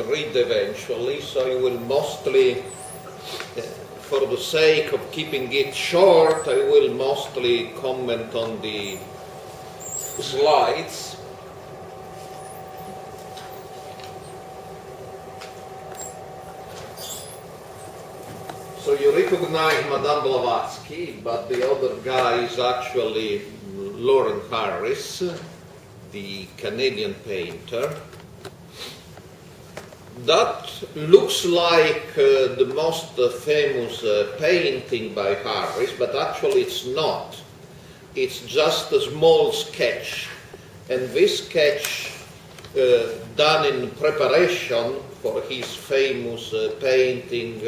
read eventually, so I will mostly, for the sake of keeping it short, I will mostly comment on the slides. So you recognize Madame Blavatsky, but the other guy is actually Lawren Harris, the Canadian painter. That looks like the most famous painting by Harris, but actually it's not. It's just a small sketch, and this sketch done in preparation for his famous painting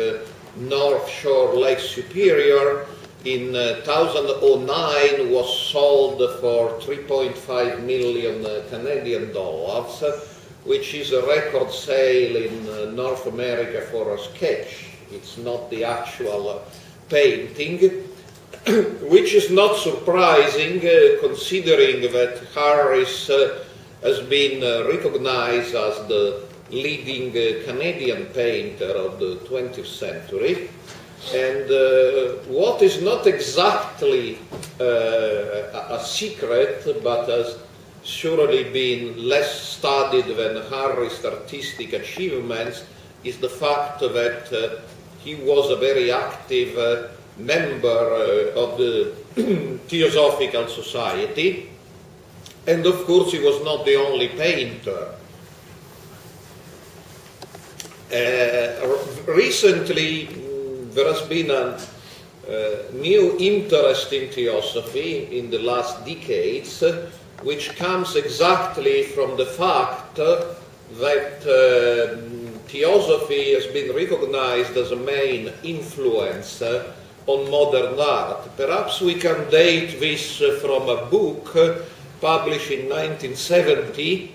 North Shore Lake Superior in 2009 was sold for 3.5 million Canadian dollars, which is a record sale in North America for a sketch. It's not the actual painting, which is not surprising considering that Harris has been recognized as the leading Canadian painter of the 20th century. And what is not exactly a secret, but has surely been less studied than Harris' artistic achievements, is the fact that he was a very active member of the Theosophical Society, and of course he was not the only painter. Recently there has been a new interest in Theosophy in the last decades, which comes exactly from the fact that Theosophy has been recognized as a main influence on modern art. Perhaps we can date this from a book published in 1970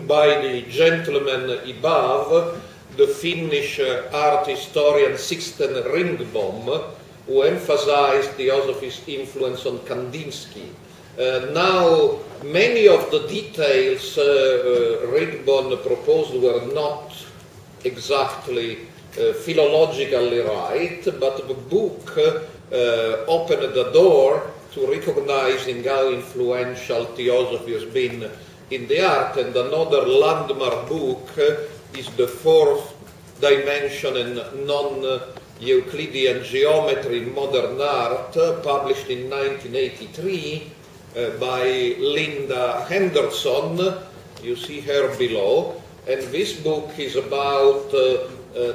by the gentleman above, the Finnish art historian Sixten Ringbom, who emphasized Theosophy's influence on Kandinsky. Now, many of the details Ringbom proposed were not exactly philologically right, but the book opened the door to recognizing how influential Theosophy has been in the art. And another landmark book is The Fourth Dimension and Non-Euclidean Geometry in Modern Art, published in 1983 by Linda Henderson. You see her below. And this book is about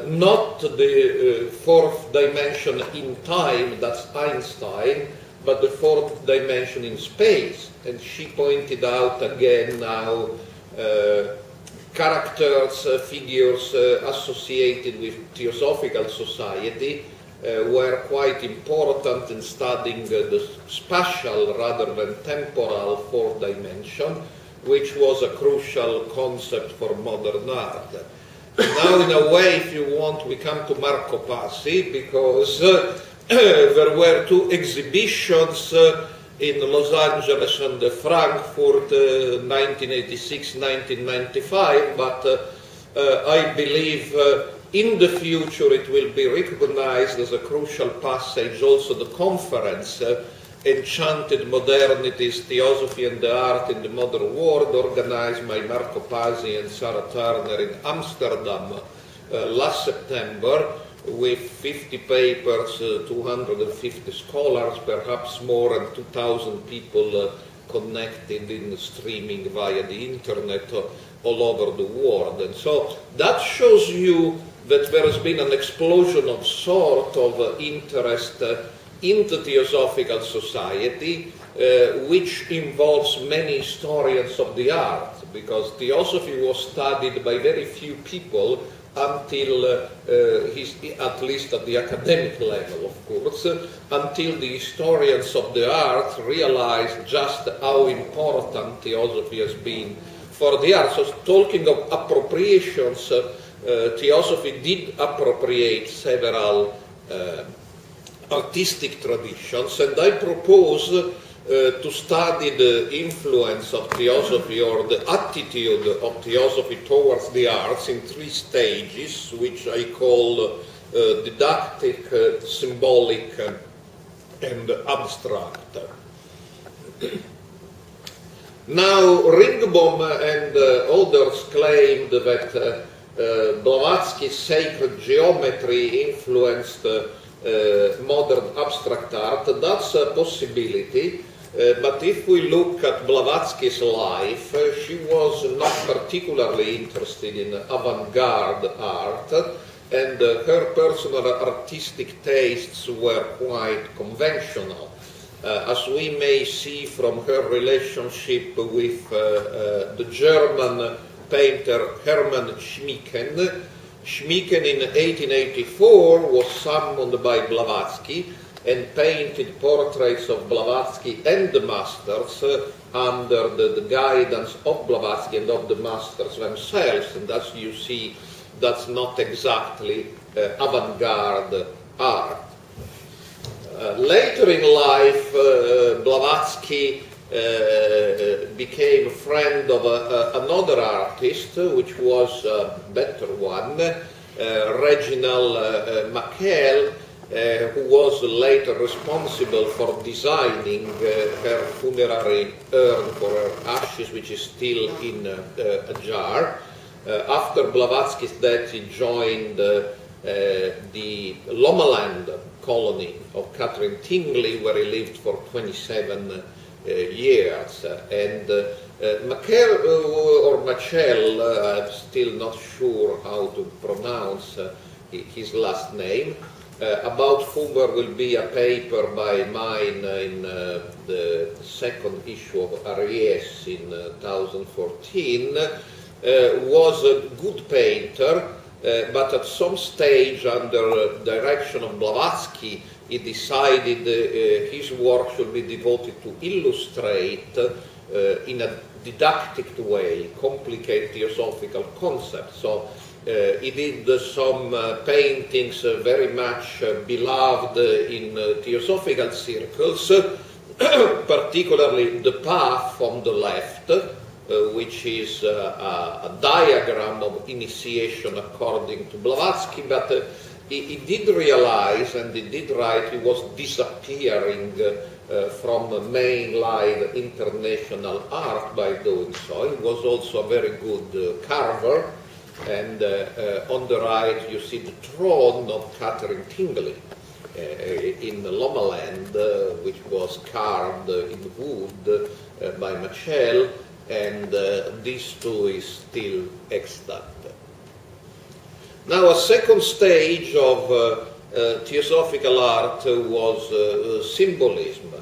not the fourth dimension in time, that's Einstein, but the fourth dimension in space. And she pointed out again how characters, figures associated with Theosophical Society were quite important in studying the spatial rather than temporal fourth dimension, which was a crucial concept for modern art. Now, in a way, if you want, we come to Marco Passi, because there were two exhibitions in Los Angeles and Frankfurt, 1986-1995, but I believe in the future it will be recognized as a crucial passage also the conference Enchanted Modernities, Theosophy and the Art in the Modern World, organized by Marco Passi and Sarah Turner in Amsterdam last September, with 50 papers, 250 scholars, perhaps more, and 2,000 people connected in streaming via the internet all over the world. And so that shows you that there has been an explosion of sort of interest in the Theosophical Society, which involves many historians of the art, because Theosophy was studied by very few people until, at least at the academic level, of course, until the historians of the art realized just how important Theosophy has been for the art. So, talking of appropriations, Theosophy did appropriate several artistic traditions, and I propose to study the influence of theosophy or the attitude of theosophy towards the arts in 3 stages, which I call didactic, symbolic, and abstract. Now, Ringbaum and others claimed that Blavatsky's sacred geometry influenced modern abstract art. That's a possibility, but if we look at Blavatsky's life, she was not particularly interested in avant-garde art, and her personal artistic tastes were quite conventional. As we may see from her relationship with the German painter Hermann Schmicken. Schmicken in 1884 was summoned by Blavatsky and painted portraits of Blavatsky and the masters under the guidance of Blavatsky and of the masters themselves. And as you see, that's not exactly avant-garde art. Later in life, Blavatsky became a friend of another artist, which was a better one, Reginald Mackell, who was later responsible for designing her funerary urn for her ashes, which is still in a jar. After Blavatsky's death, he joined the Lomaland colony of Catherine Tingley, where he lived for 27 years. And Mackell or Machel, I'm still not sure how to pronounce his last name, about whom there will be a paper by mine in the 2nd issue of Aries in 2014, was a good painter, but at some stage, under direction of Blavatsky, he decided his work should be devoted to illustrate in a didactic way complicated theosophical concepts. So he did some paintings very much beloved in theosophical circles, particularly the path on the left, which is a diagram of initiation according to Blavatsky, but he did realize, and he did write, he was disappearing from mainline international art by doing so. He was also a very good carver, and on the right you see the throne of Catherine Tingley in Lomaland, which was carved in wood by Machel, and this too is still extant. Now, a second stage of theosophical art was symbolism.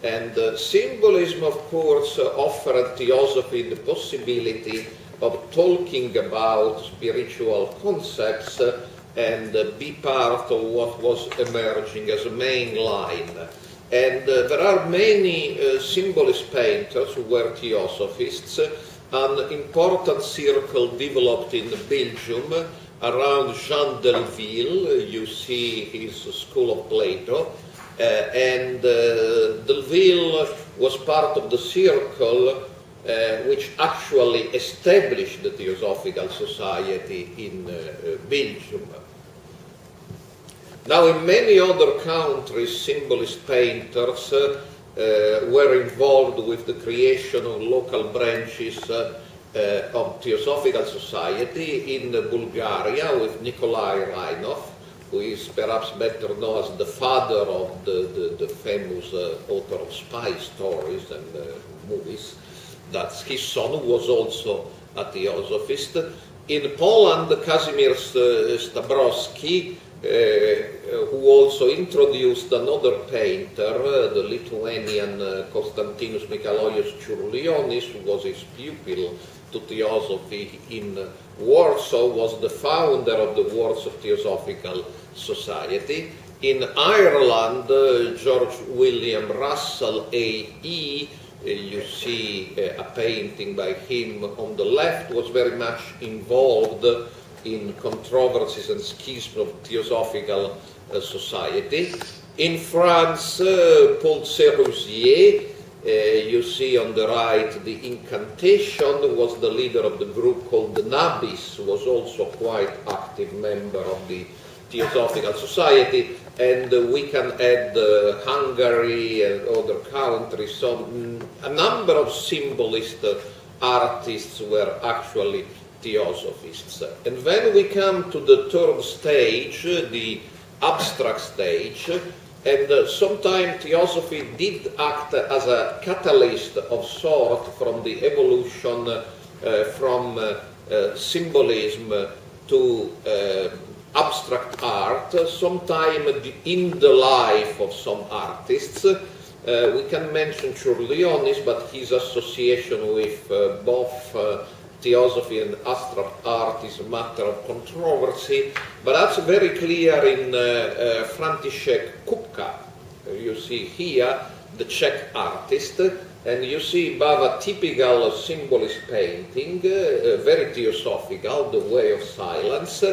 And symbolism, of course, offered theosophy the possibility of talking about spiritual concepts and be part of what was emerging as a main line. And there are many symbolist painters who were theosophists. An important circle developed in Belgium around Jean Delville. You see his School of Plato. And Delville was part of the circle which actually established the Theosophical Society in Belgium. Now, in many other countries, symbolist painters were involved with the creation of local branches of Theosophical Society. In Bulgaria, with Nikolai Reinov, who is perhaps better known as the father of the famous author of spy stories and movies. That's his son, who was also a theosophist. In Poland, Kazimierz Stabrowski, who also introduced another painter, the Lithuanian Konstantinos Mikalojus Čiurlionis, who was his pupil to theosophy in Warsaw, was the founder of the Warsaw Theosophical Society. In Ireland, George William Russell A.E., you see a painting by him on the left, was very much involved in controversies and schisms of Theosophical Society. In France, Paul Sérusier You see on the right the incantation was the leader of the group called the Nabis, who was also quite active member of the Theosophical Society, and we can add Hungary and other countries. So a number of symbolist artists were actually Theosophists. And when we come to the third stage, the abstract stage, and sometimes Theosophy did act as a catalyst of sort from the evolution from symbolism to abstract art, sometime in the life of some artists. We can mention Churlionis, but his association with both Theosophy and abstract art is a matter of controversy, but that's very clear in František Kupka. You see here the Czech artist, and you see above a typical symbolist painting, very Theosophical, the Way of Silence,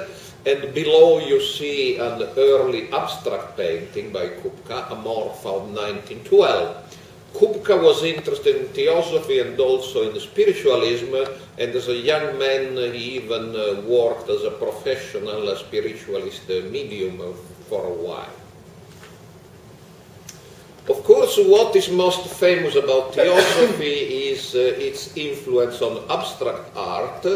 and below you see an early abstract painting by Kupka, Amorpha of 1912. Kupka was interested in Theosophy and also in spiritualism, and as a young man he even worked as a professional spiritualist medium for a while. Of course, what is most famous about Theosophy is its influence on abstract art.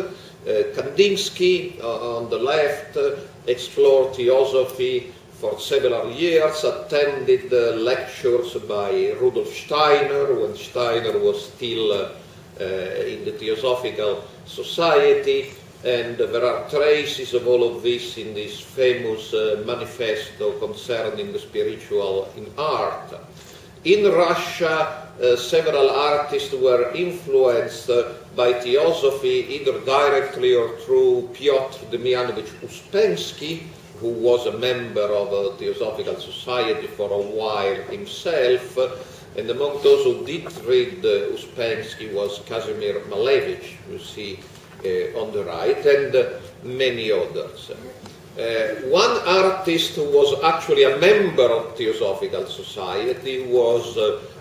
Kandinsky, on the left, explored Theosophy for several years, attended lectures by Rudolf Steiner, when Steiner was still in the Theosophical Society, and there are traces of all of this in this famous manifesto concerning the spiritual in art. In Russia, several artists were influenced by Theosophy, either directly or through Piotr Demianovich Uspensky, who was a member of a Theosophical Society for a while himself, and among those who did read Uspensky was Kazimir Malevich, you see on the right, and many others. One artist who was actually a member of Theosophical Society was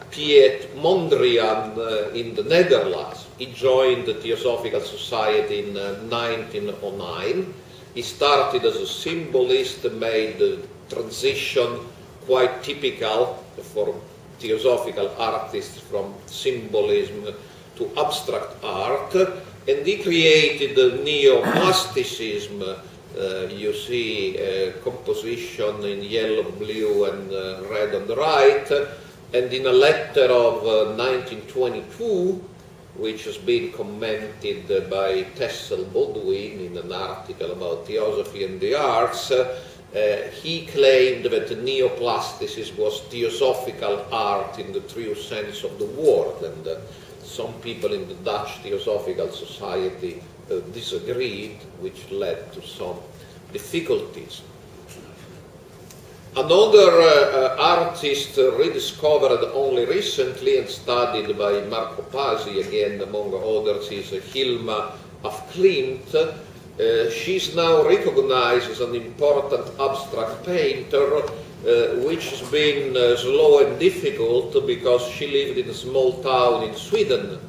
Piet Mondrian in the Netherlands. He joined the Theosophical Society in 1909. He started as a symbolist, made the transition quite typical for Theosophical artists from symbolism to abstract art, and he created the neo-plasticism. You see composition in yellow, blue, and red on the right, and in a letter of 1922, which has been commented by Tessel Baudouin in an article about Theosophy and the arts, he claimed that neoplasticism was Theosophical art in the true sense of the word, and some people in the Dutch Theosophical Society disagreed, which led to some difficulties. Another artist rediscovered only recently and studied by Marco Pasi, again among others, is Hilma of Clinton. She's now recognized as an important abstract painter, which has been slow and difficult because she lived in a small town in Sweden,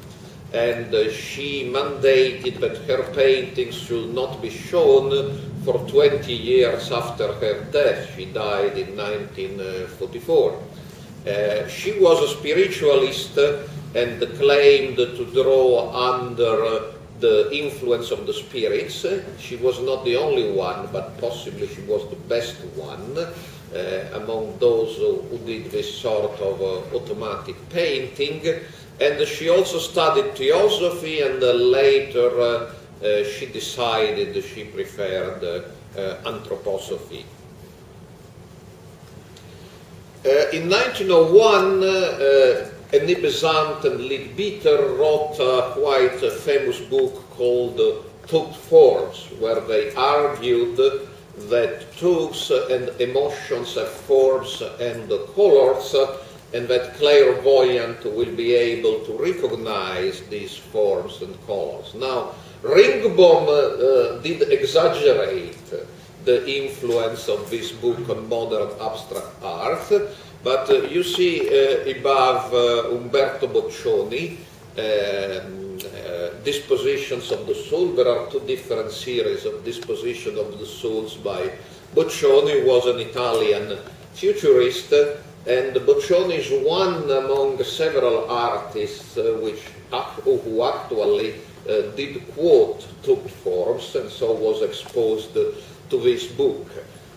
and she mandated that her paintings should not be shown for 20 years after her death. She died in 1944. She was a spiritualist and claimed to draw under the influence of the spirits. She was not the only one, but possibly she was the best one among those who did this sort of automatic painting. And she also studied Theosophy, and later she decided she preferred Anthroposophy. In 1901, Annie Besant and Leadbeater wrote a quite famous book called Thought Forms, where they argued that thoughts and emotions have forms and colors, and that clairvoyant will be able to recognize these forms and colors. Now, Ringbaum did exaggerate the influence of this book on modern abstract art, But you see above Umberto Boccioni, Dispositions of the Soul. There are two different series of Disposition of the Souls by Boccioni, was an Italian futurist, and Boccioni is one among several artists who actually did quote Tucht forms, and so was exposed to this book.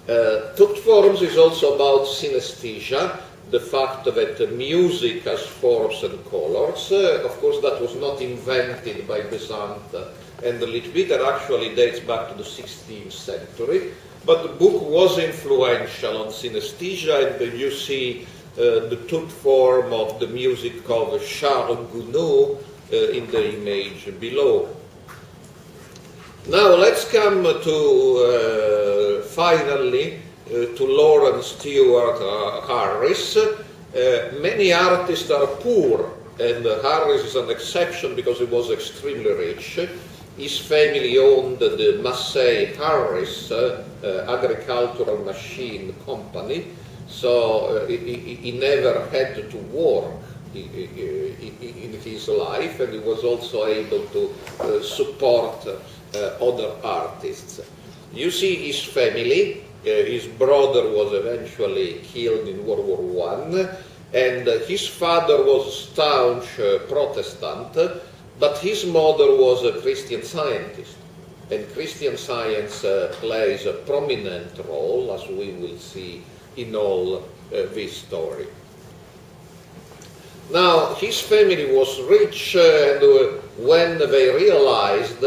Tucht forms is also about synesthesia, the fact that music has forms and colors. Of course, that was not invented by Besant and Leadbeater, actually dates back to the 16th century. But the book was influential on synesthesia, and you see the Tucht form of the music of Charles Gounod in the image below. Now let's come to finally to Lawren Stewart Harris. Many artists are poor, and Harris is an exception because he was extremely rich. His family owned the Massey Harris agricultural machine company, so he never had to work in his life, and he was also able to support other artists. You see his family. His brother was eventually killed in World War I, and his father was a staunch Protestant, but his mother was a Christian Scientist, and Christian Science plays a prominent role, as we will see in all this story. Now, his family was rich, and when they realized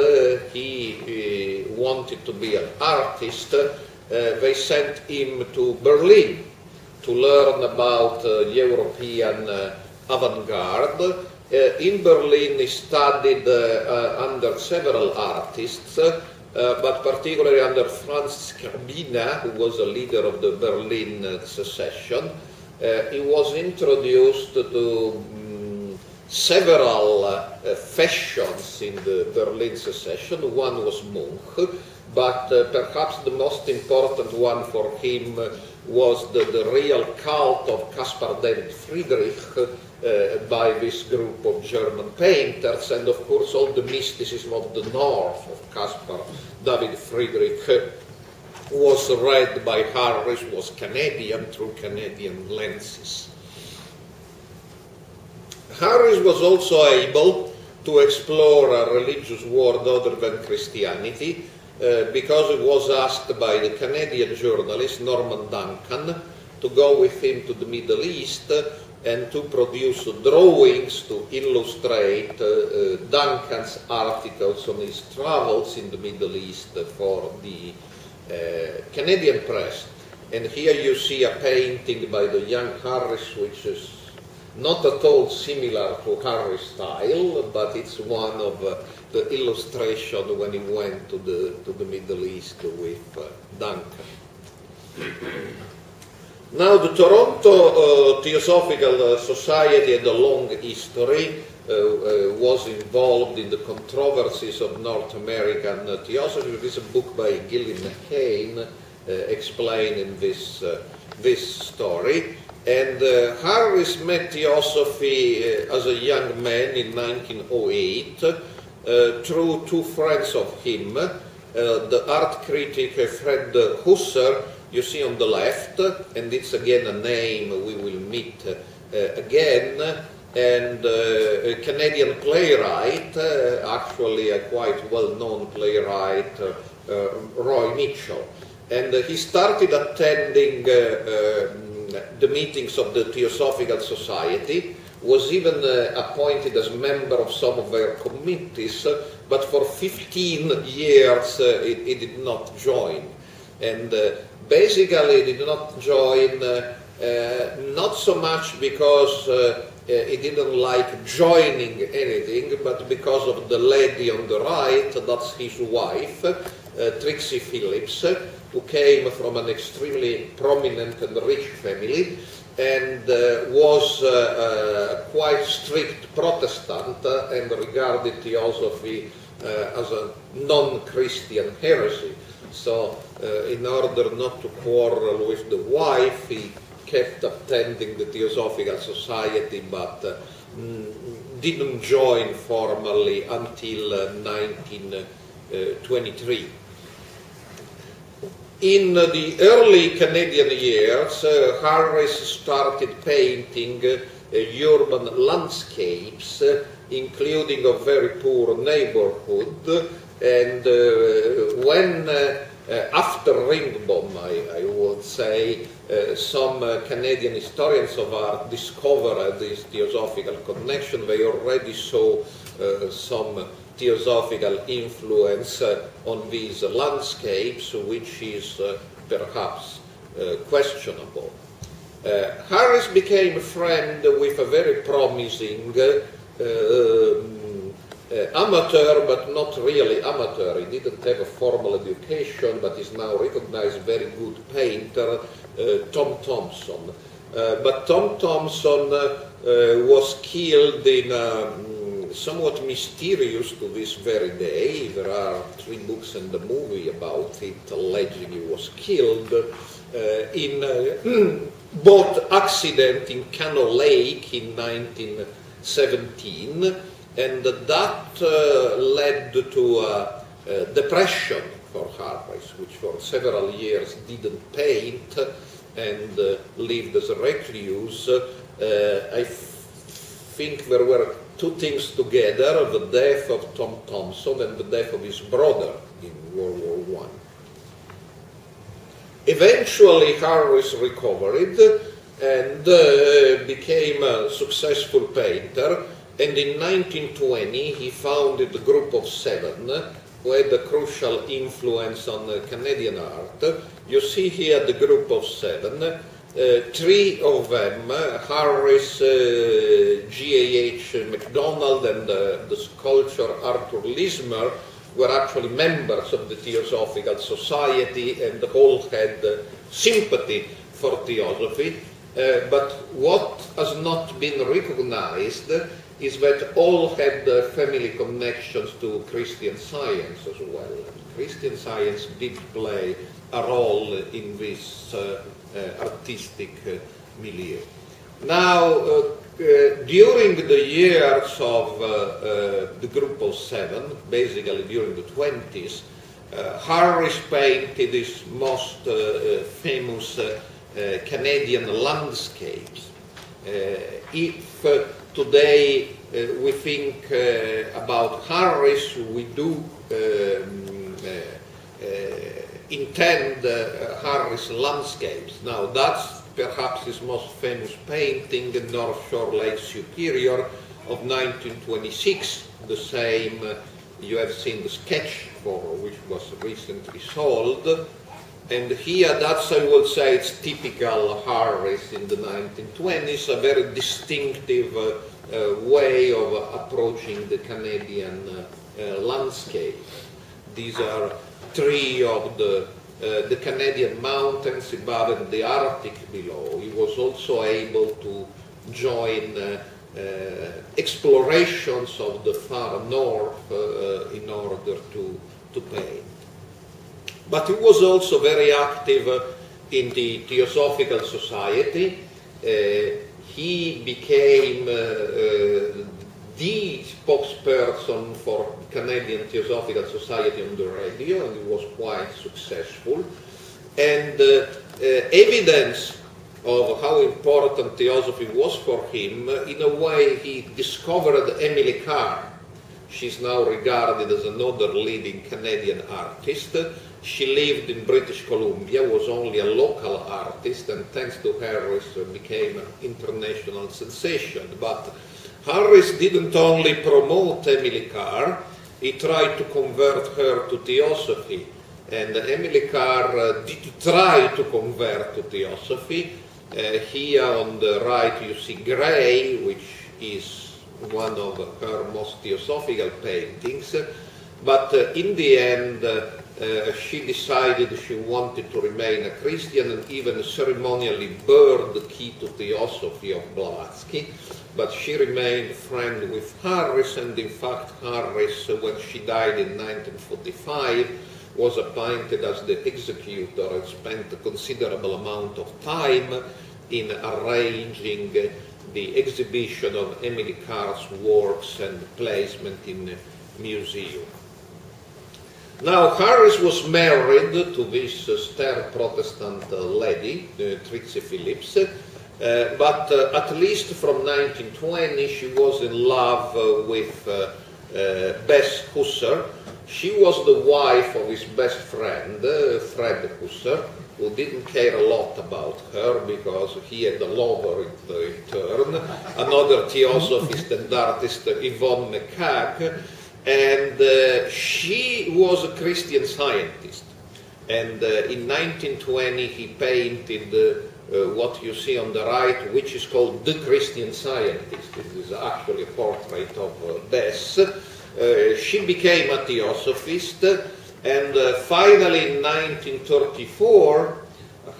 he wanted to be an artist, they sent him to Berlin to learn about European avant-garde. In Berlin he studied under several artists, but particularly under Franz Skarbina, who was a leader of the Berlin secession. He was introduced to several fashions in the Berlin secession. One was Munch, but perhaps the most important one for him was the real cult of Caspar David Friedrich by this group of German painters, and of course all the mysticism of the north of Caspar David Friedrich was read by Harris, was Canadian through Canadian lenses. Harris was also able to explore a religious world other than Christianity, because he was asked by the Canadian journalist Norman Duncan to go with him to the Middle East and to produce drawings to illustrate Duncan's articles on his travels in the Middle East for the Canadian press. And here you see a painting by the young Harris, which is not at all similar to Harris' style, but it's one of the illustration when he went to the Middle East with Duncan. Now, the Toronto Theosophical Society had a long history, was involved in the controversies of North American theosophy. There is a book by Gillian McCain explaining this story. And Harris met Theosophy as a young man in 1908 through two friends of him, the art critic Fred Husser, you see on the left, and it's again a name we will meet again, and a Canadian playwright, actually a quite well-known playwright, Roy Mitchell. And he started attending the meetings of the Theosophical Society, was even appointed as member of some of their committees, but for 15 years he did not join. And basically he did not join not so much because he didn't like joining anything, but because of the lady on the right, that's his wife, Trixie Phillips, who came from an extremely prominent and rich family, and was a quite strict Protestant and regarded theosophy as a non-Christian heresy. So in order not to quarrel with the wife, he kept attending the Theosophical Society, but didn't join formally until 1923. In the early Canadian years, Harris started painting urban landscapes, including a very poor neighborhood, and when after Ringbom, I would say, some Canadian historians of art discovered this theosophical connection. They already saw some theosophical influence on these landscapes, which is perhaps questionable. Harris became a friend with a very promising amateur, but not really amateur. He didn't have a formal education, but is now recognized very good painter, Tom Thomson. But Tom Thomson was killed in somewhat mysterious to this very day. There are 3 books and a movie about it, alleging he was killed in boat accident in Cano Lake in 1917. And that led to depression for Harris, which for several years didn't paint and lived as a recluse. I think there were 2 things together, the death of Tom Thomson and the death of his brother in World War I. Eventually Harris recovered and became a successful painter. And in 1920, he founded the Group of 7, who had a crucial influence on Canadian art. You see here the Group of 7. 3 of them, Harris, G.A.H. MacDonald, and the sculptor Arthur Lismer, were actually members of the Theosophical Society and all had sympathy for theosophy. But what has not been recognized is that all had family connections to Christian Science as well. Christian Science did play a role in this artistic milieu. Now, during the years of the Group of 7, basically during the 20s, Harris painted his most famous Canadian landscapes. If today we think about Harris, we do intend Harris landscapes. Now that's perhaps his most famous painting, North Shore Lake Superior of 1926, the same you have seen the sketch for, which was recently sold. And here, that's, I would say, it's typical Harris in the 1920s, a very distinctive way of approaching the Canadian landscape. These are 3 of the Canadian mountains above and the Arctic below. He was also able to join explorations of the far north in order to paint. But he was also very active in the Theosophical Society. He became the spokesperson for Canadian Theosophical Society on the radio, and he was quite successful. And evidence of how important theosophy was for him, in a way he discovered Emily Carr. She's now regarded as another leading Canadian artist. She lived in British Columbia, was only a local artist, and thanks to Harris became an international sensation. But Harris didn't only promote Emily Carr, he tried to convert her to theosophy. And Emily Carr did try to convert to theosophy. Here on the right you see Gray, which is one of her most theosophical paintings. But in the end, she decided she wanted to remain a Christian and even ceremonially burned the key to Theosophy of Blavatsky. But she remained friend with Harris, and in fact Harris, when she died in 1945, was appointed as the executor and spent a considerable amount of time in arranging the exhibition of Emily Carr's works and placement in a museum. Now, Harris was married to this austere Protestant lady, Trixie Phillips, but at least from 1920 she was in love with Bess Husser. She was the wife of his best friend, Fred Husser, who didn't care a lot about her because he had a lover in turn, another theosophist and artist, Yvonne McCagg, and she was a Christian Scientist. And in 1920 he painted what you see on the right, which is called The Christian Scientist. This is actually a portrait of Bess. She became a theosophist, and finally in 1934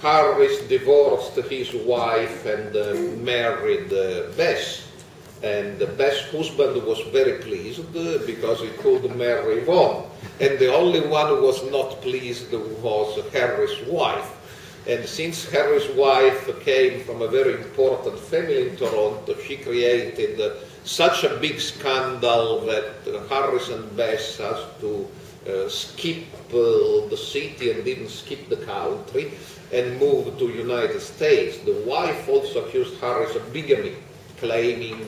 Harris divorced his wife and married Bess. And Bess' husband was very pleased because he could marry Yvonne. And the only one who was not pleased was Harris' wife. And since Harris' wife came from a very important family in Toronto, she created such a big scandal that Harris and Bess has to skip the city and didn't skip the country and moved to United States. The wife also accused Harris of bigamy, claiming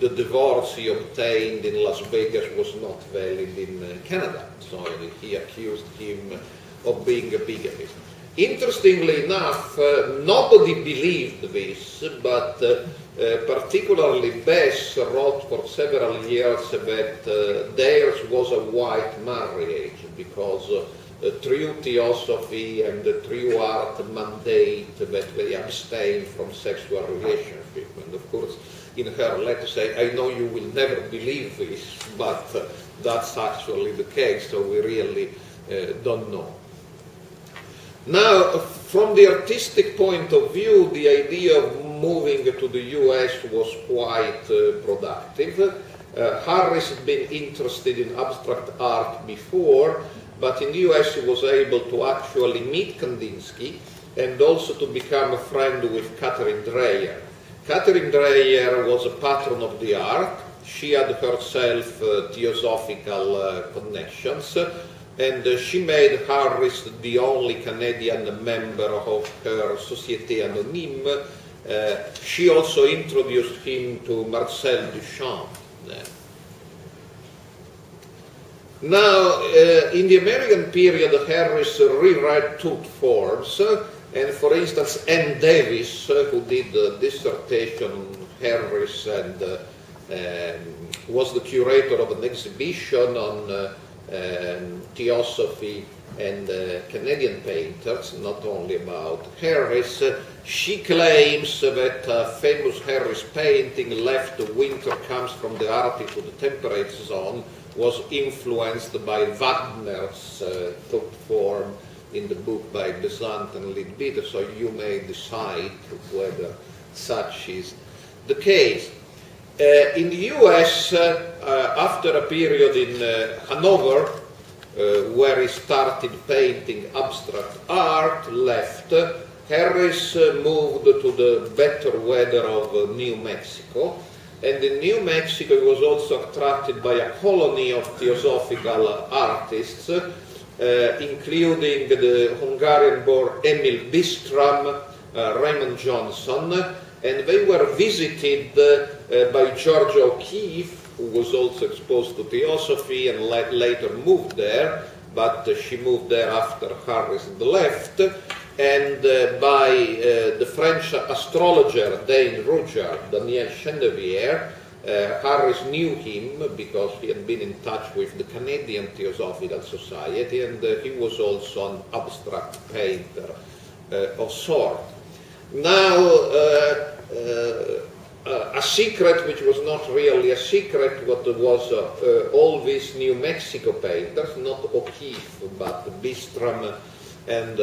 the divorce he obtained in Las Vegas was not valid in Canada. So he accused him of being a bigamist. Interestingly enough, nobody believed this, but particularly Bess wrote for several years that theirs was a white marriage because true theosophy and the true art mandate that they abstain from sexual relationship. And of course, in her letter say, I know you will never believe this, but that's actually the case, so we really don't know. Now, from the artistic point of view, the idea of moving to the US was quite productive. Harris had been interested in abstract art before, but in the US he was able to actually meet Kandinsky and also to become a friend with Catherine Dreyer. Catherine Dreyer was a patron of the art. She had herself theosophical connections, and she made Harris the only Canadian member of her Société Anonyme. She also introduced him to Marcel Duchamp. Now, in the American period, Harris reread two forms, and for instance, Ann Davis, who did a dissertation on Harris and was the curator of an exhibition on theosophy and Canadian painters, not only about Harris. She claims that a famous Harris painting, Left the Winter Comes from the Arctic to the Temperate Zone, was influenced by Wagner's thought form in the book by Besant and Leadbeater, so you may decide whether such is the case. In the US, after a period in Hanover, where he started painting abstract art, left, Harris moved to the better weather of New Mexico. And in New Mexico, he was also attracted by a colony of theosophical artists, including the Hungarian-born Emil Bistram, Raymond Johnson, and they were visited by George O'Keeffe, who was also exposed to theosophy and later moved there, but she moved there after Harris left, and by the French astrologer Dane Rudyard, Daniel Chenevier. Harris knew him because he had been in touch with the Canadian Theosophical Society, and he was also an abstract painter of sort. Now, a secret which was not really a secret, what was all these New Mexico painters, not O'Keeffe, but Bistram and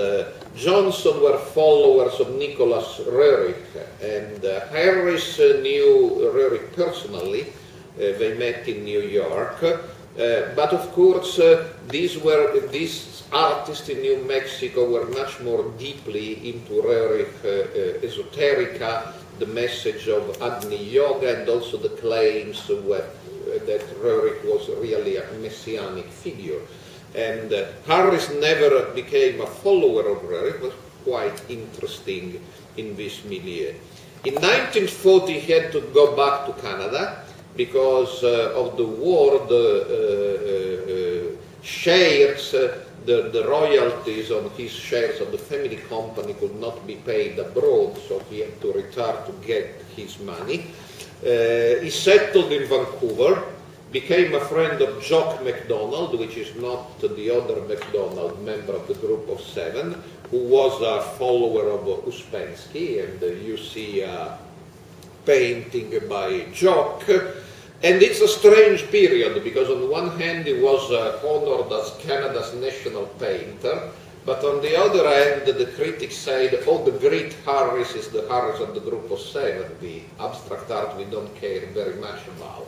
Johnson, were followers of Nicholas Roerich, and Harris knew Roerich personally. They met in New York, But of course, these artists in New Mexico were much more deeply into Rerich Esoterica, the message of Agni Yoga, and also the claims that Rerich was really a messianic figure. And Harris never became a follower of Rerich, but quite interesting in this milieu. In 1940, he had to go back to Canada because of the war. The shares, the royalties on his shares of the family company could not be paid abroad, so he had to return to get his money. He settled in Vancouver, became a friend of Jock MacDonald, which is not the other MacDonald, member of the Group of Seven, who was a follower of Uspensky, and you see a painting by Jock. And it's a strange period, because on one hand he was honored as Canada's national painter, but on the other hand the critics said, oh, the great Harris is the Harris of the Group of Seven, the abstract art we don't care very much about.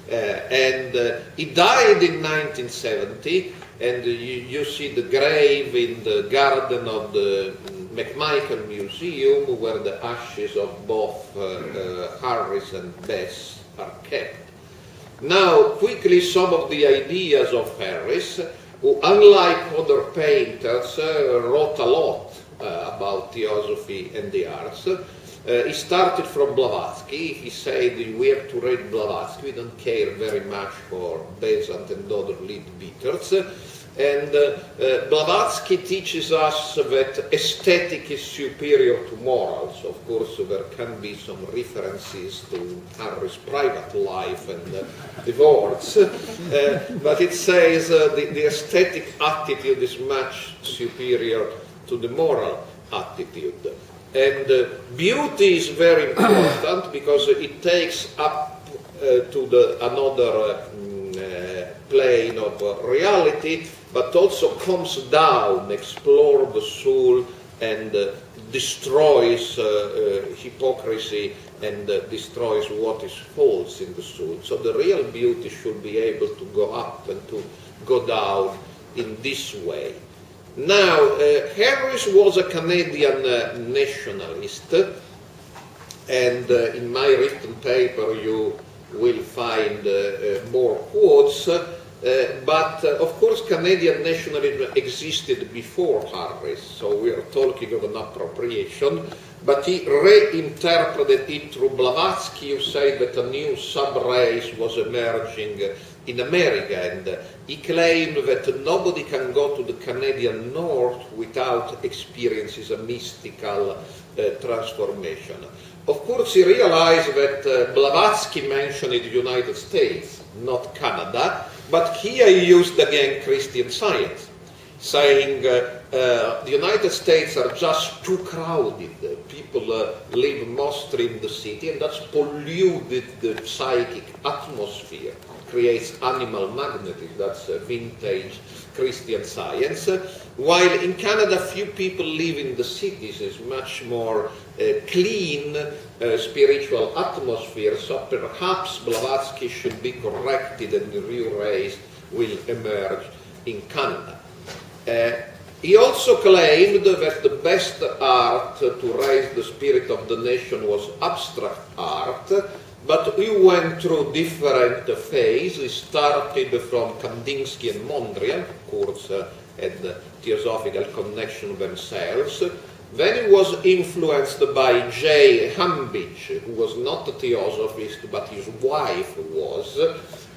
He died in 1970, and you see the grave in the garden of the McMichael Museum, where the ashes of both Harris and Bess are kept. Now, quickly, some of the ideas of Harris, who, unlike other painters, wrote a lot about theosophy and the arts. He started from Blavatsky. He said, we have to read Blavatsky. We don't care very much for Besant and other lead beaters. And Blavatsky teaches us that aesthetic is superior to morals. Of course, there can be some references to Harris' private life and divorce. But it says the aesthetic attitude is much superior to the moral attitude. And beauty is very important because it takes up to another plane of reality, but also comes down, explores the soul, and destroys hypocrisy and destroys what is false in the soul. So the real beauty should be able to go up and to go down in this way. Now, Harris was a Canadian nationalist, and in my written paper you will find more quotes, but of course Canadian nationalism existed before Harris, so we are talking of an appropriation, but he reinterpreted it through Blavatsky, who said that a new sub-race was emerging in America, and he claimed that nobody can go to the Canadian North without experiencing a mystical transformation. Of course, he realized that Blavatsky mentioned the United States, not Canada, but here he used again Christian Science, saying the United States are just too crowded. People live mostly in the city, and that's polluted the psychic atmosphere, creates animal magnetism. That's vintage Christian Science. While in Canada, few people live in the cities. It's much more clean spiritual atmosphere. So perhaps Blavatsky should be corrected, and the real race will emerge in Canada. He also claimed that the best art to raise the spirit of the nation was abstract art, but we went through different phases. We started from Kandinsky and Mondrian, of course, had the Theosophical connection themselves. Then he was influenced by J. Hambidge, who was not a theosophist, but his wife was,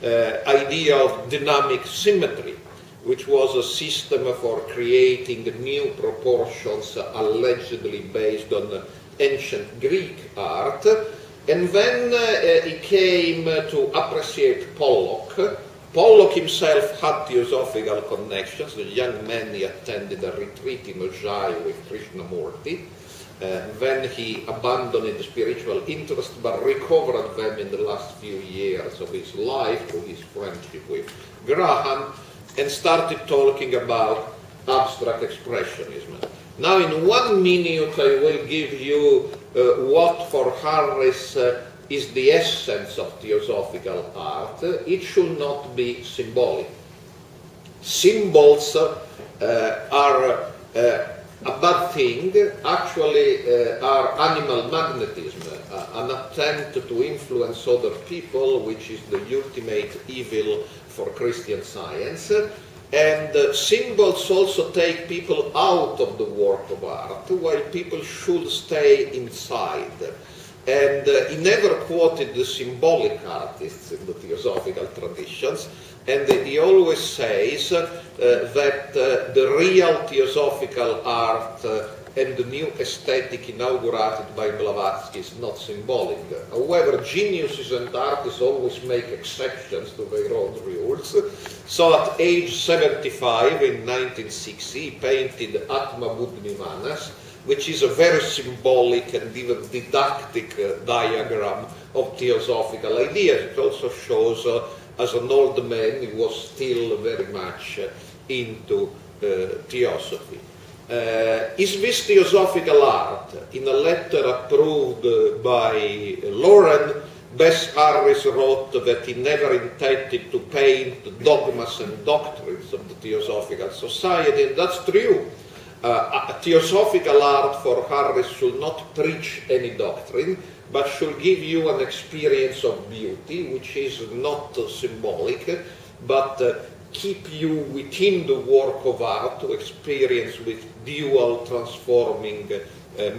idea of dynamic symmetry, which was a system for creating new proportions allegedly based on ancient Greek art. And then he came to appreciate Pollock. Pollock himself had theosophical connections. The young man, he attended a retreat in Ojai with Krishnamurti. Then he abandoned the spiritual interest, but recovered them in the last few years of his life through his friendship with Graham, and started talking about abstract expressionism. Now in 1 minute I will give you what for Harris is the essence of Theosophical art, it should not be symbolic. Symbols are a bad thing, actually are animal magnetism, an attempt to influence other people, which is the ultimate evil for Christian Science. And symbols also take people out of the work of art, while people should stay inside. And he never quoted the symbolic artists in the Theosophical traditions, and he always says that the real Theosophical art and the new aesthetic inaugurated by Blavatsky is not symbolic. However, geniuses and artists always make exceptions to their own rules. So at age 75 in 1960, he painted Atma Buddhnivanas, which is a very symbolic and even didactic diagram of Theosophical ideas. It also shows, as an old man, he was still very much into Theosophy. Is this Theosophical art? In a letter approved by Lawren, Bess Harris wrote that he never intended to paint dogmas and doctrines of the Theosophical Society, and that's true. Theosophical art for Harris should not preach any doctrine, but should give you an experience of beauty, which is not symbolic, but keep you within the work of art to experience with dual transforming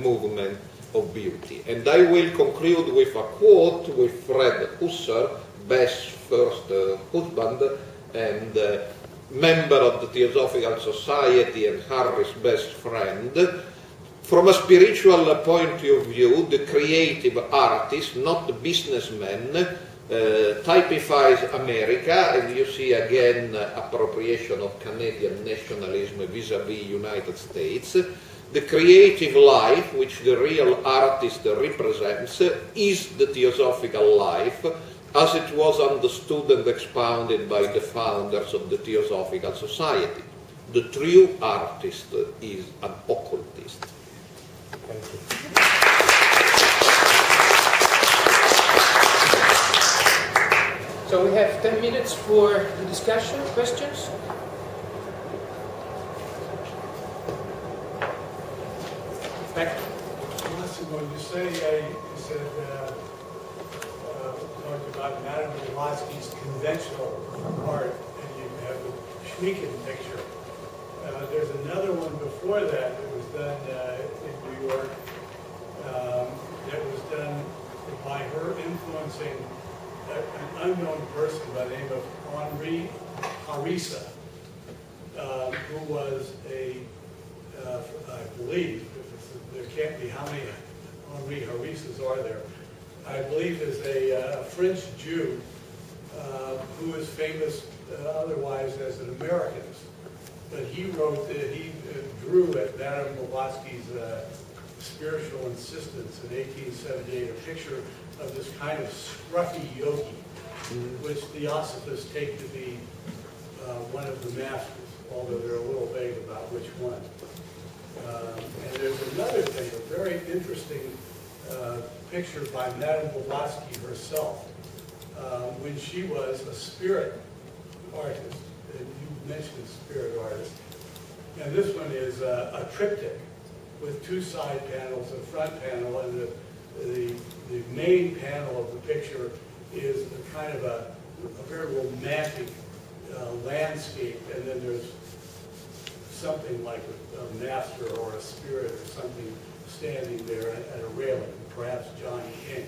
movement of beauty. And I will conclude with a quote with Fred Husser, Bess' first husband and member of the Theosophical Society and Harris' best friend. From a spiritual point of view, the creative artist, not the businessman, typifies America, and you see again appropriation of Canadian nationalism vis-à-vis United States. The creative life, which the real artist represents, is the Theosophical life, as it was understood and expounded by the founders of the Theosophical Society. The true artist is an occultist. Thank you. So we have 10 minutes for the discussion, questions. Back. When you say, you said, talked about Madame Blavatsky's conventional art, and you have the Schmeeken picture. There's another one before that was done in New York that was done by her influencing an unknown person by the name of Henri Harissa, who was I believe, there can't be, how many Henri Harissas are there? I believe is a French Jew who is famous otherwise as an American. But he wrote, he drew at Madame Blavatsky's spiritual insistence in 1878 a picture of this kind of scruffy yogi, which Theosophists take to be one of the masters, although they're a little vague about which one. And there's another thing, a very interesting picture by Madame Blavatsky herself when she was a spirit artist. And you mentioned spirit artist. And this one is a triptych with two side panels, a front panel, and the main panel of the picture is a kind of a very romantic landscape, and then there's something like a master or a spirit or something standing there at a railing, perhaps John King.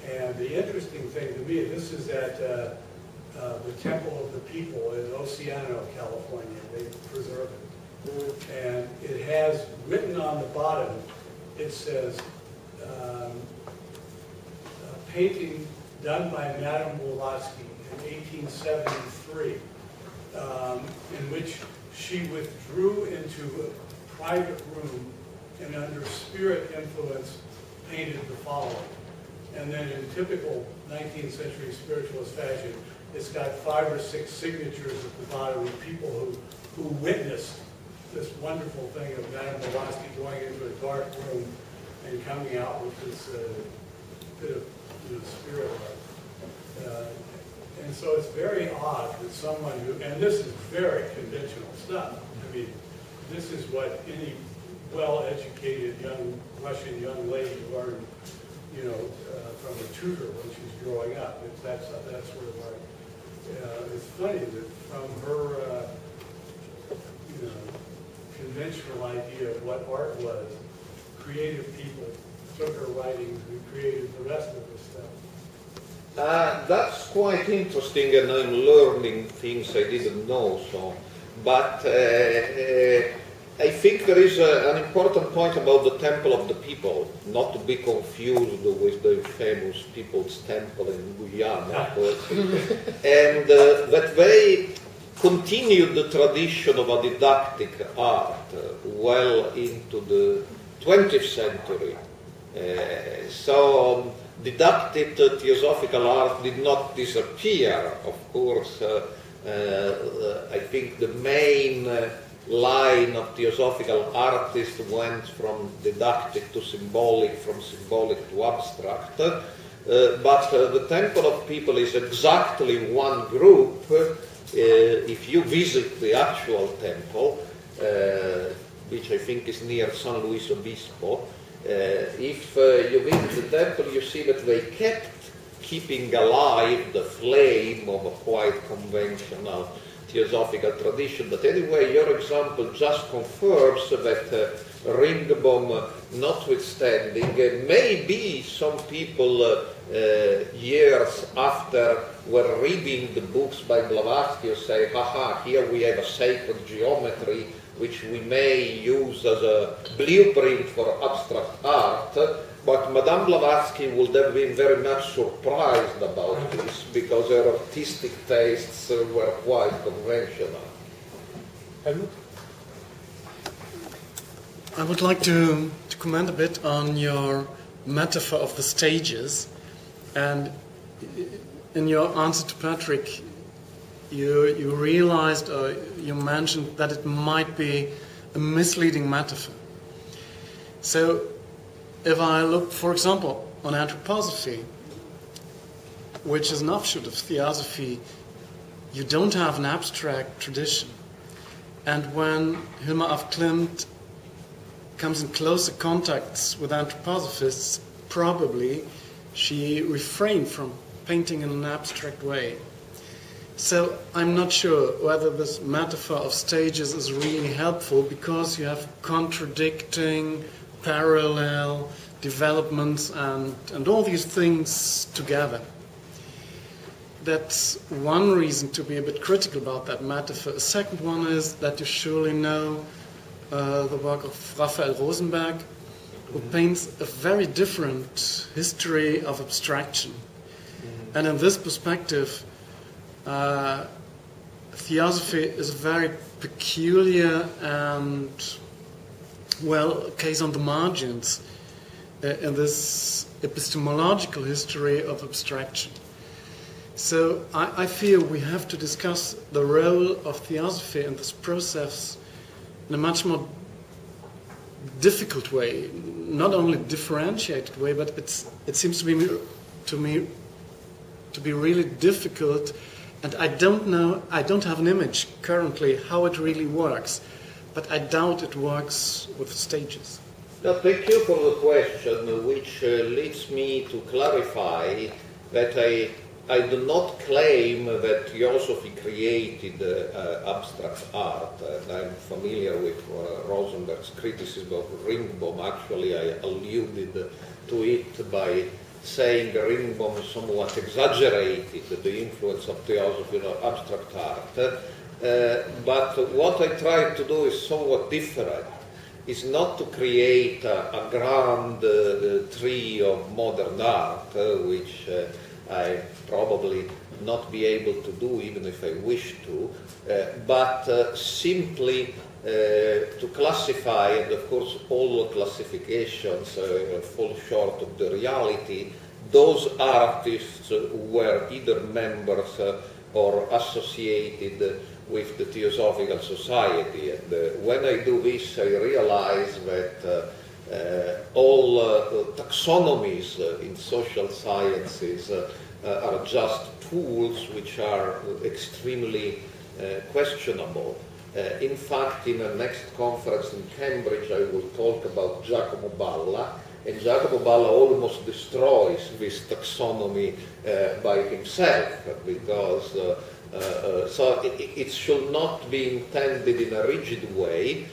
And the interesting thing to me, this is at the Temple of the People in Oceano, California. They preserve it. And it has written on the bottom, it says, painting done by Madame Blavatsky in 1873, in which she withdrew into a private room and under spirit influence painted the following. And then in typical 19th century spiritualist fashion, it's got 5 or 6 signatures at the bottom of people who witnessed this wonderful thing of Madame Blavatsky going into a dark room and coming out with this bit of spirit art. And so it's very odd that someone who, and this is very conventional stuff. I mean, this is what any well-educated young Russian young lady learned, you know, from a tutor when she's growing up. That's sort of art. It's funny that from her, you know, conventional idea of what art was, creative people took her writings and created the rest of the stuff. That's quite interesting, and I'm learning things I didn't know. So, but I think there is an important point about the Temple of the People, not to be confused with the famous People's Temple in Guyana, and that they continued the tradition of a didactic art well into the 20th century. So didactic Theosophical art did not disappear. Of course, I think the main line of Theosophical artists went from didactic to symbolic, from symbolic to abstract. But the Temple of People is exactly one group. If you visit the actual temple, which I think is near San Luis Obispo, if you visit the temple, you see that they kept keeping alive the flame of a quite conventional Theosophical tradition. But anyway, your example just confirms that Ringbom notwithstanding, maybe some people years after were reading the books by Blavatsky who say, haha, here we have a sacred geometry which we may use as a blueprint for abstract art, but Madame Blavatsky would have been very much surprised about this because her artistic tastes were quite conventional. Helmut? I would like to comment a bit on your metaphor of the stages, and in your answer to Patrick, you realized, or you mentioned that it might be a misleading metaphor. So if I look, for example, on anthroposophy, which is an offshoot of theosophy, you don't have an abstract tradition. And when Hilma of Clinton comes in closer contacts with anthroposophists, probably she refrained from painting in an abstract way. So I'm not sure whether this metaphor of stages is really helpful, because you have contradicting, parallel developments and all these things together. That's one reason to be a bit critical about that metaphor. The second one is that you surely know the work of Raphael Rosenberg, who paints a very different history of abstraction. And in this perspective, theosophy is a very peculiar and, well, case on the margins in this epistemological history of abstraction. So I feel we have to discuss the role of theosophy in this process in a much more difficult way, not only differentiated way, but it seems to me to be really difficult. And I don't know, I don't have an image currently how it really works, but I doubt it works with stages. Now, thank you for the question, which leads me to clarify that I do not claim that Theosophy created abstract art. And I'm familiar with Rosenberg's criticism of Ringbom. Actually, I alluded to it by saying Ringbom somewhat exaggerated the influence of Theosophy on abstract art. But what I try to do is somewhat different. It's not to create a grand tree of modern art, which I probably not be able to do even if I wish to, but simply to classify, and of course all classifications fall short of the reality, those artists who were either members or associated with the Theosophical Society. And when I do this, I realize that All taxonomies in social sciences are just tools which are extremely questionable. In fact, in the next conference in Cambridge, I will talk about Giacomo Balla, and Giacomo Balla almost destroys this taxonomy by himself, because so it should not be intended in a rigid way.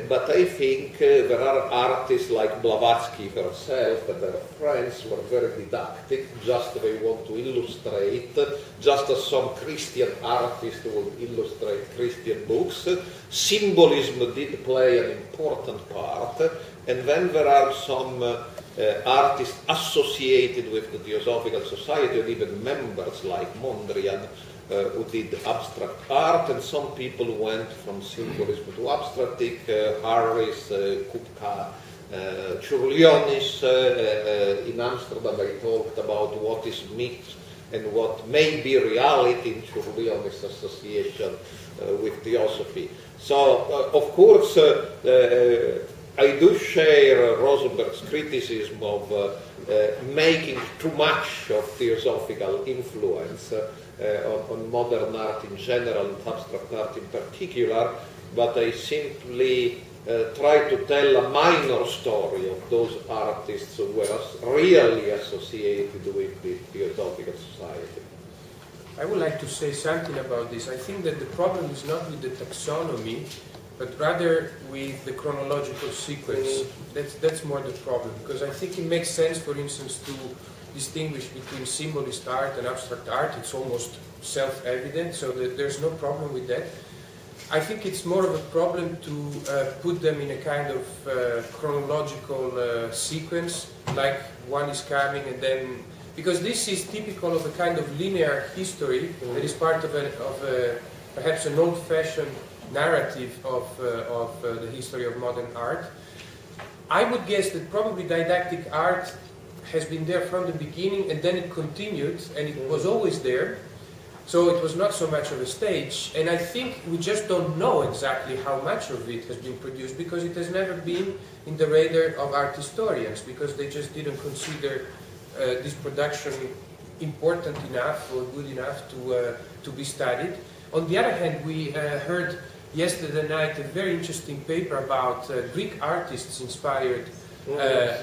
But I think there are artists like Blavatsky herself and her friends who are very didactic, just they want to illustrate, just as some Christian artists will illustrate Christian books. Symbolism did play an important part, and then there are some artists associated with the Theosophical Society, and even members like Mondrian, who did abstract art, and some people went from symbolism to abstractic. Harris, Kupka, Churlionis. In Amsterdam I talked about what is myth and what may be reality in Churlionis' association with Theosophy. So, of course, I do share Rosenberg's criticism of making too much of theosophical influence on modern art in general and abstract art in particular, but I simply try to tell a minor story of those artists who were really associated with the Theosophical Society. I would like to say something about this. I think that the problem is not with the taxonomy, but rather with the chronological sequence. That's more the problem, because I think it makes sense, for instance, to distinguish between symbolist art and abstract art. It's almost self-evident, so that there's no problem with that. I think it's more of a problem to put them in a kind of chronological sequence, like one is coming and then, because this is typical of a kind of linear history that is part of perhaps an old-fashioned narrative of the history of modern art. I would guess that probably didactic art has been there from the beginning, and then it continued, and it was always there. So it was not so much of a stage, and I think we just don't know exactly how much of it has been produced, because it has never been in the radar of art historians, because they just didn't consider this production important enough or good enough to be studied. On the other hand, we heard yesterday night a very interesting paper about Greek artists inspired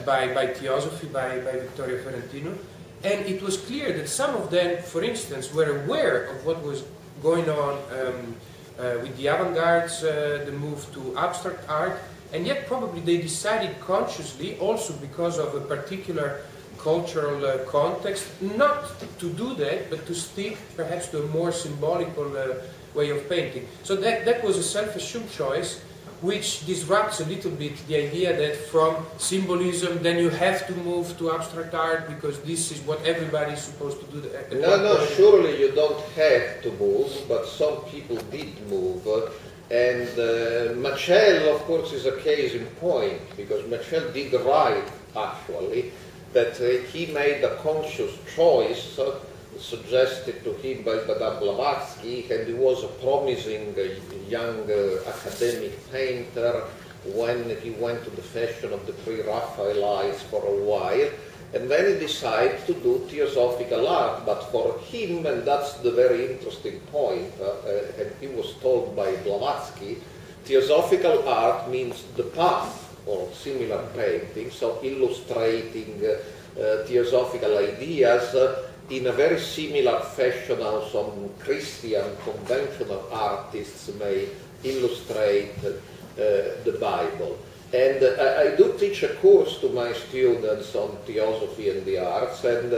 by Theosophy, by Vittorio Ferrantino. And it was clear that some of them, for instance, were aware of what was going on with the avant-gardes, the move to abstract art, and yet probably they decided consciously, also because of a particular cultural context, not to do that, but to stick perhaps to a more symbolical way of painting. So that was a self-assumed choice, which disrupts a little bit the idea that from symbolism then you have to move to abstract art because this is what everybody is supposed to do. No, surely you don't have to move, but some people did move. And Machel, of course, is a case in point, because Machel did write, actually, that he made a conscious choice suggested to him by Madame Blavatsky, and he was a promising young academic painter when he went to the fashion of the pre-Raphaelites for a while, and then he decided to do theosophical art. But for him, and that's the very interesting point, and he was told by Blavatsky, theosophical art means the path or similar painting, so illustrating theosophical ideas in a very similar fashion how some Christian conventional artists may illustrate the Bible. And I do teach a course to my students on theosophy and the arts, and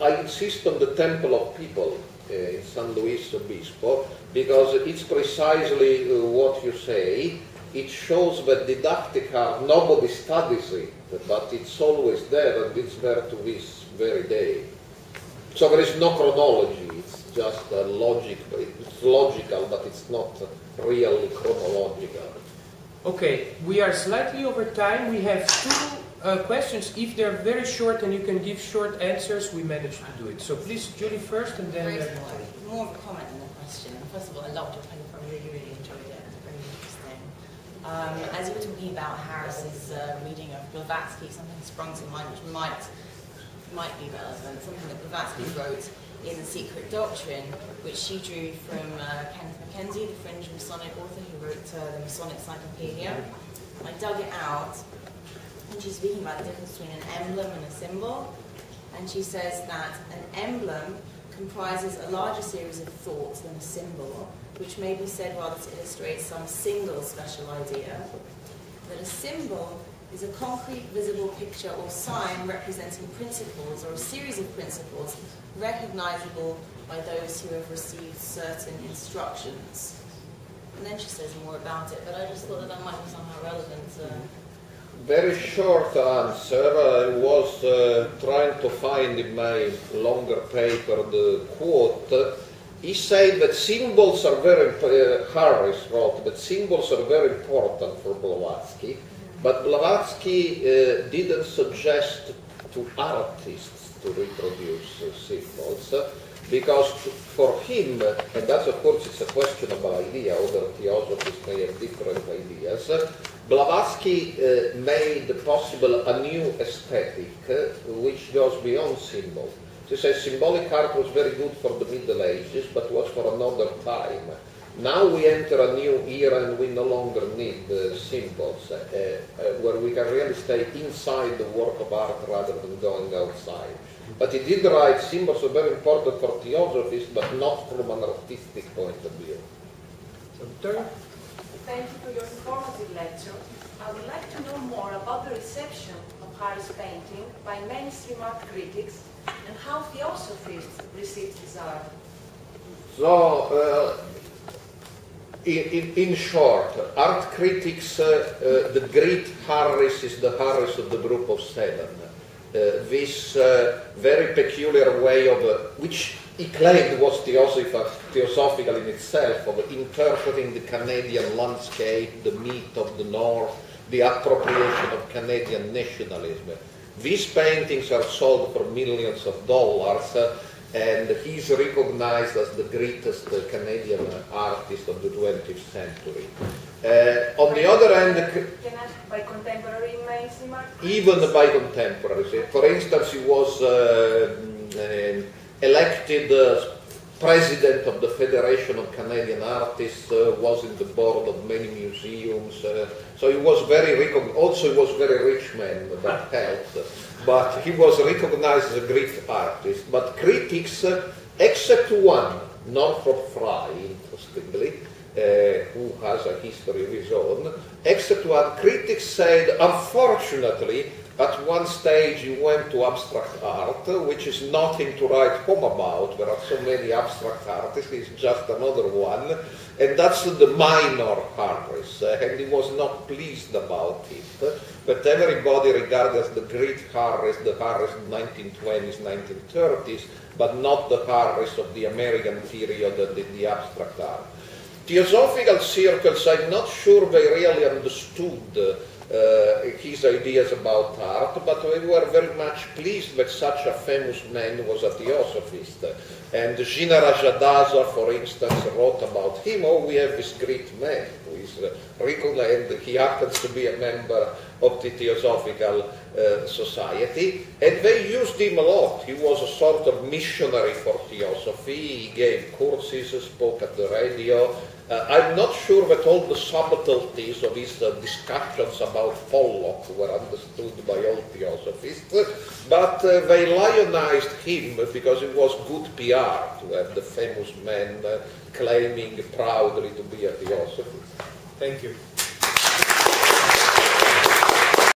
I insist on the Temple of People in San Luis Obispo, because it's precisely what you say. It shows that didactic art, nobody studies it, but it's always there, and it's there to this very day. So there is no chronology, it's just logic. It's logical, but it's not really chronological. Okay, we are slightly over time. We have two questions. If they're very short and you can give short answers, we manage to do it. So please, Julie first, and then... More of a comment than a question. First of all, I loved your paper. I really, really enjoyed it. It's very interesting. As you were talking about Harris's reading of Blavatsky, something sprung to mind which might be relevant, something that Blavatsky wrote in The Secret Doctrine, which she drew from Kenneth Mackenzie, the fringe Masonic author who wrote the Masonic Cyclopedia. I dug it out, and she's speaking about the difference between an emblem and a symbol, and she says that an emblem comprises a larger series of thoughts than a symbol, which may be said rather to illustrate some single special idea, that a symbol is a concrete, visible picture or sign representing principles or a series of principles recognizable by those who have received certain instructions. And then she says more about it, but I just thought that might be somehow relevant. Very short answer. I was trying to find in my longer paper the quote. He said that symbols are Harris wrote that symbols are very important for Blavatsky, but Blavatsky didn't suggest to artists to reproduce symbols, because for him, and that's of course it's a questionable idea, other theosophists may have different ideas, Blavatsky made possible a new aesthetic which goes beyond symbols. He says symbolic art was very good for the Middle Ages, but was for another time. Now we enter a new era and we no longer need symbols, where we can really stay inside the work of art rather than going outside. But he did write symbols are very important for theosophists, but not from an artistic point of view. Thank you for your informative lecture. I would like to know more about the reception of Harris' painting by mainstream art critics and how theosophists received his art. So, in short, art critics, the great Harris is the Harris of the group of seven. This very peculiar way of, which he claimed was theosophical in itself, of interpreting the Canadian landscape, the myth of the North, the appropriation of Canadian nationalism. These paintings are sold for millions of dollars, and he's recognized as the greatest Canadian artist of the 20th century. On the other hand, can I ask by contemporary mainstream art? Even by contemporaries. For instance, he was elected president of the Federation of Canadian Artists, was in the board of many museums. So he was also he was a very rich man, that helped. But he was recognized as a great artist. But critics, except one, Northrop Frye, interestingly, who has a history of his own, except one, critics said, unfortunately, at one stage he went to abstract art, which is nothing to write home about. There are so many abstract artists, he's just another one. And that's the minor Harris, and he was not pleased about it. But everybody regarded as the great Harris, the Harris of the 1920s, 1930s, but not the Harris of the American period that did the abstract art. Theosophical circles, I'm not sure they really understood his ideas about art, but we were very much pleased that such a famous man was a theosophist. And Gina Rajadaza, for instance, wrote about him, oh, we have this great man who is recognized, and he happens to be a member of the Theosophical Society, and they used him a lot. He was a sort of missionary for theosophy, he gave courses, spoke at the radio. I'm not sure that all the subtleties of his discussions about Pollock were understood by all theosophists, but they lionized him because it was good PR to have the famous man claiming proudly to be a theosophist. Thank you.